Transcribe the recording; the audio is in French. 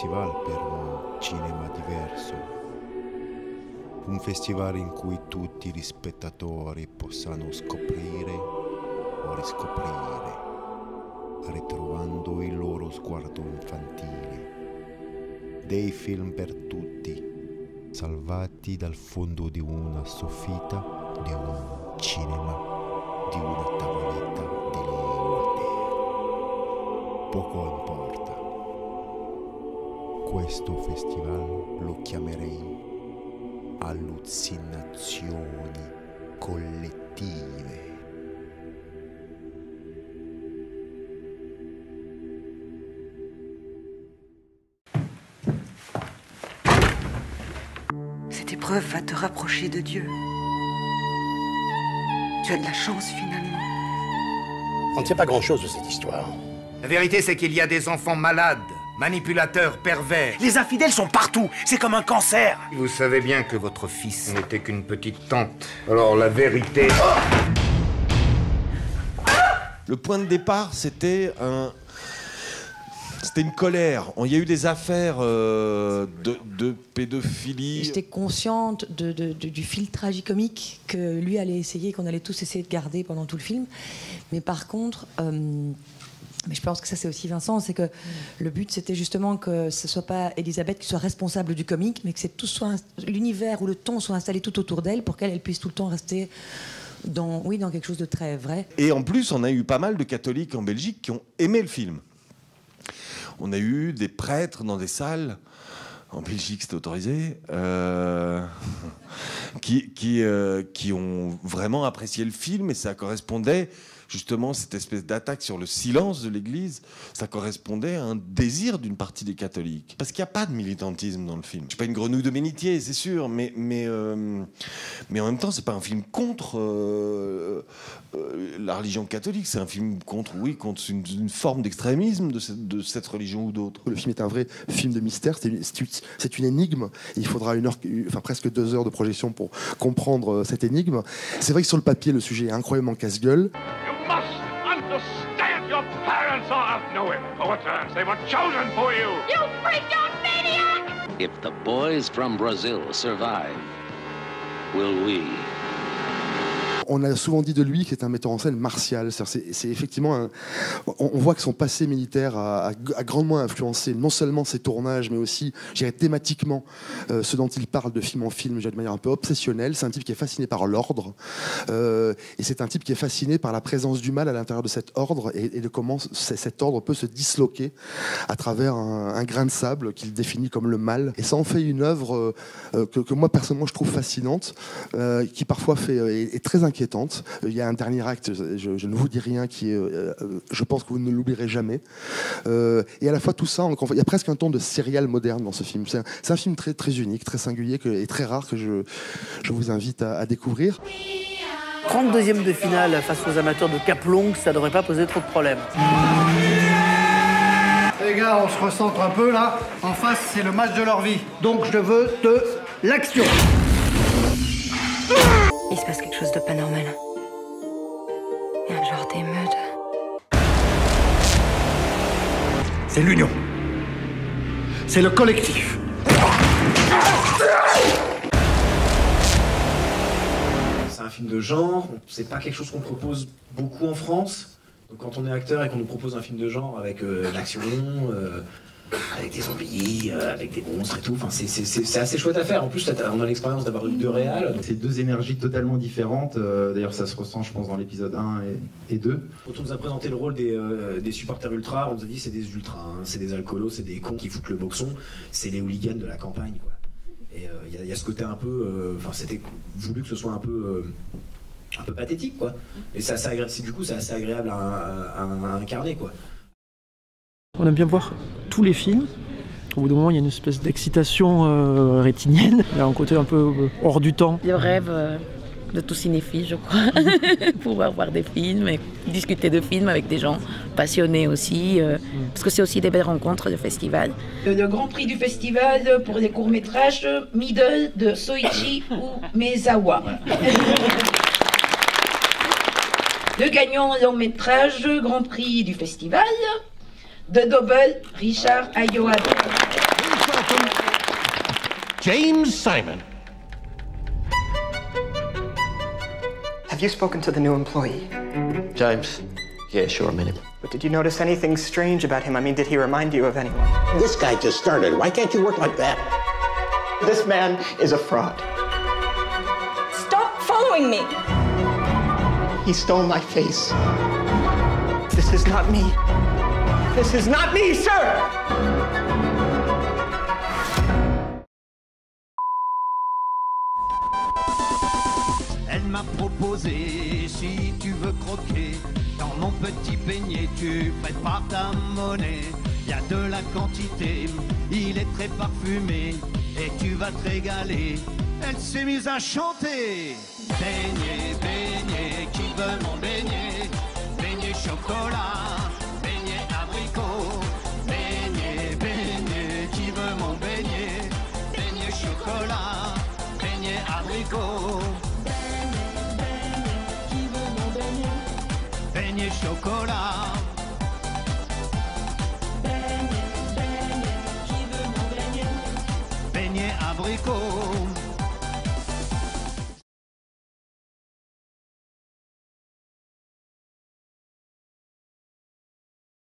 festival per un cinema diverso, un festival in cui tutti gli spettatori possano scoprire o riscoprire, ritrovando il loro sguardo infantile, dei film per tutti, salvati dal fondo di una soffitta, di un cinema, di una tavoletta dell'Inghilterra. Poco importa. Questo festival lo chiamerei allucinazioni collettive. Cette épreuve va te rapprocher de Dieu. Tu as de la chance finalement. On ne sait pas grand-chose de cette histoire. La vérité, c'est qu'il y a des enfants malades, manipulateurs, pervers. Les infidèles sont partout, c'est comme un cancer. Vous savez bien que votre fils n'était qu'une petite tante. Alors la vérité... Le point de départ, c'était une colère. Il y a eu des affaires de pédophilie. J'étais consciente du fil tragicomique que lui allait essayer, qu'on allait tous essayer de garder pendant tout le film. Mais par contre, mais je pense que ça c'est aussi Vincent, c'est que le but c'était justement que ce soit pas Elisabeth qui soit responsable du comique, mais que c'est tout soit l'univers ou le ton soit installé tout autour d'elle pour qu'elle puisse tout le temps rester dans quelque chose de très vrai. Et en plus, on a eu pas mal de catholiques en Belgique qui ont aimé le film. On a eu des prêtres dans des salles, en Belgique c'était autorisé, qui ont vraiment apprécié le film, et ça correspondait justement, cette espèce d'attaque sur le silence de l'Église, ça correspondait à un désir d'une partie des catholiques. Parce qu'il n'y a pas de militantisme dans le film. Je ne suis pas une grenouille de bénitier, c'est sûr, mais en même temps, c'est pas un film contre la religion catholique, c'est un film contre une forme d'extrémisme de cette religion ou d'autre. Le film est un vrai film de mystère, c'est une énigme. Il faudra presque 2 heures de projection pour comprendre cette énigme. C'est vrai que sur le papier, le sujet est incroyablement casse-gueule. Your parents are of no importance. They were chosen for you. You freaked out maniac! If the boys from Brazil survive, will we? On a souvent dit de lui qu'il est un metteur en scène martial. C'est effectivement on voit que son passé militaire a grandement influencé non seulement ses tournages, mais aussi, je dirais, thématiquement, ce dont il parle de film en film, de manière un peu obsessionnelle. C'est un type qui est fasciné par l'ordre, et c'est un type qui est fasciné par la présence du mal à l'intérieur de cet ordre, et de comment cet ordre peut se disloquer à travers un grain de sable qu'il définit comme le mal. Et ça en fait une œuvre que moi, personnellement, je trouve fascinante, qui parfois est très inquiétante. Il y a un dernier acte, je ne vous dis rien, qui est, je pense que vous ne l'oublierez jamais. Et à la fois tout ça, il y a presque un ton de serial moderne dans ce film. C'est un film très, très unique, très singulier et très rare que je vous invite à découvrir. 32e de finale face aux amateurs de Cap-Longue, ça devrait pas poser trop de problèmes. Les gars, on se recentre un peu là. En face, c'est le match de leur vie. Donc je veux de l'action. Il se passe quelque chose de pas normal. Il y a un genre d'émeute. C'est l'union. C'est le collectif. C'est un film de genre, c'est pas quelque chose qu'on propose beaucoup en France. Donc quand on est acteur et qu'on nous propose un film de genre avec l'action, avec des zombies, avec des monstres et tout, enfin, c'est assez chouette à faire. En plus, on a l'expérience d'avoir eu 2 réals. C'est 2 énergies totalement différentes. D'ailleurs, ça se ressent, je pense, dans l'épisode 1 et 2. Quand on nous a présenté le rôle des supporters ultras, on nous a dit c'est des ultras, hein, c'est des alcoolos, c'est des cons qui foutent le boxon, c'est les hooligans de la campagne, quoi. Et il y a ce côté un peu... c'était voulu que ce soit un peu pathétique, quoi. Et c'est assez agréable à incarner, quoi. On aime bien voir tous les films. Au bout d'un moment, il y a une espèce d'excitation rétinienne. Il y a un côté un peu hors du temps. Le rêve de tout cinéphile, je crois. Pouvoir voir des films et discuter de films avec des gens passionnés aussi. Parce que c'est aussi des belles rencontres de festival. Le grand prix du festival pour les courts-métrages Middle de Soichi ou Mezawa. Le gagnant long-métrage grand prix du festival de Double, Richard Ayoade. James Simon. Have you spoken to the new employee? James? Yeah, sure, a minute. But did you notice anything strange about him? I mean, did he remind you of anyone? This guy just started. Why can't you work like that? This man is a fraud. Stop following me! He stole my face. This is not me. This is not me, sir! Elle m'a proposé, si tu veux croquer, dans mon petit beignet, tu prépares ta monnaie. Il y a de la quantité, il est très parfumé, et tu vas te régaler. Elle s'est mise à chanter. Beignet, beignet, qui veut mon beignet? Beignet chocolat, beignet abricot. Beignet, beignet, qui veut mon beignet? Beignet chocolat, beignet abricot. Beignet chocolat. Beignet, beignet, qui veut mon beignet? Beignet abricot.